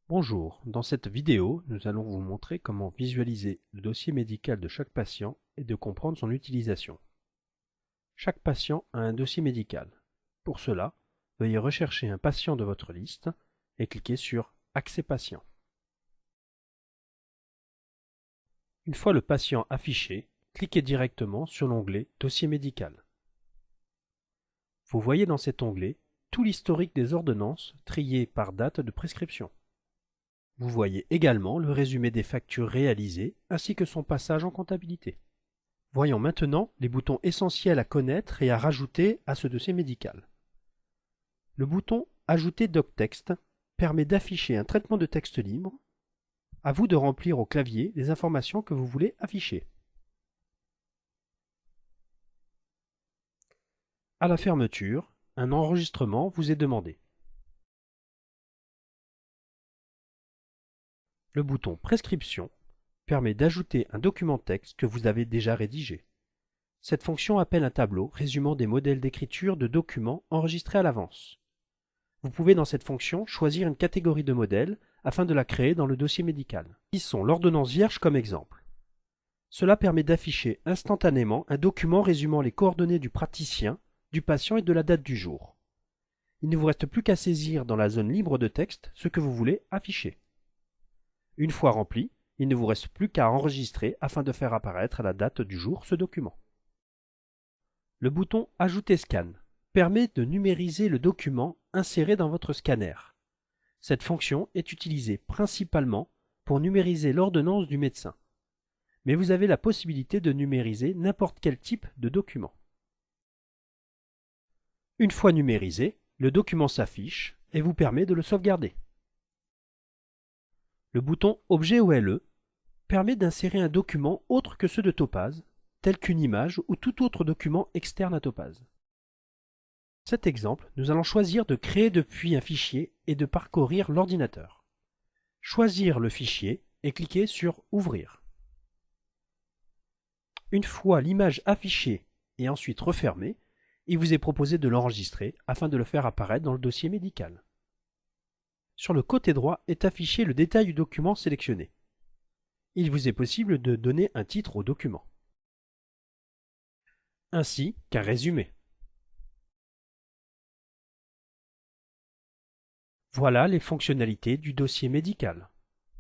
Bonjour, dans cette vidéo, nous allons vous montrer comment visualiser le dossier médical de chaque patient et de comprendre son utilisation. Chaque patient a un dossier médical. Pour cela, veuillez rechercher un patient de votre liste et cliquez sur Accès patient. Une fois le patient affiché, cliquez directement sur l'onglet Dossier médical. Vous voyez dans cet onglet tout l'historique des ordonnances triées par date de prescription. Vous voyez également le résumé des factures réalisées ainsi que son passage en comptabilité. Voyons maintenant les boutons essentiels à connaître et à rajouter à ce dossier médical. Le bouton Ajouter doctexte permet d'afficher un traitement de texte libre. À vous de remplir au clavier les informations que vous voulez afficher. À la fermeture, un enregistrement vous est demandé. Le bouton Prescription permet d'ajouter un document texte que vous avez déjà rédigé. Cette fonction appelle un tableau résumant des modèles d'écriture de documents enregistrés à l'avance. Vous pouvez dans cette fonction choisir une catégorie de modèles afin de la créer dans le dossier médical. Ici sont l'ordonnance vierge comme exemple. Cela permet d'afficher instantanément un document résumant les coordonnées du praticien, du patient et de la date du jour. Il ne vous reste plus qu'à saisir dans la zone libre de texte ce que vous voulez afficher. Une fois rempli, il ne vous reste plus qu'à enregistrer afin de faire apparaître à la date du jour ce document. Le bouton Ajouter scan permet de numériser le document inséré dans votre scanner. Cette fonction est utilisée principalement pour numériser l'ordonnance du médecin. Mais vous avez la possibilité de numériser n'importe quel type de document. Une fois numérisé, le document s'affiche et vous permet de le sauvegarder. Le bouton Objet OLE permet d'insérer un document autre que ceux de Topaz, tel qu'une image ou tout autre document externe à Topaz. Dans cet exemple, nous allons choisir de créer depuis un fichier et de parcourir l'ordinateur. Choisir le fichier et cliquer sur Ouvrir. Une fois l'image affichée et ensuite refermée, il vous est proposé de l'enregistrer afin de le faire apparaître dans le dossier médical. Sur le côté droit est affiché le détail du document sélectionné. Il vous est possible de donner un titre au document, ainsi qu'un résumé. Voilà les fonctionnalités du dossier médical.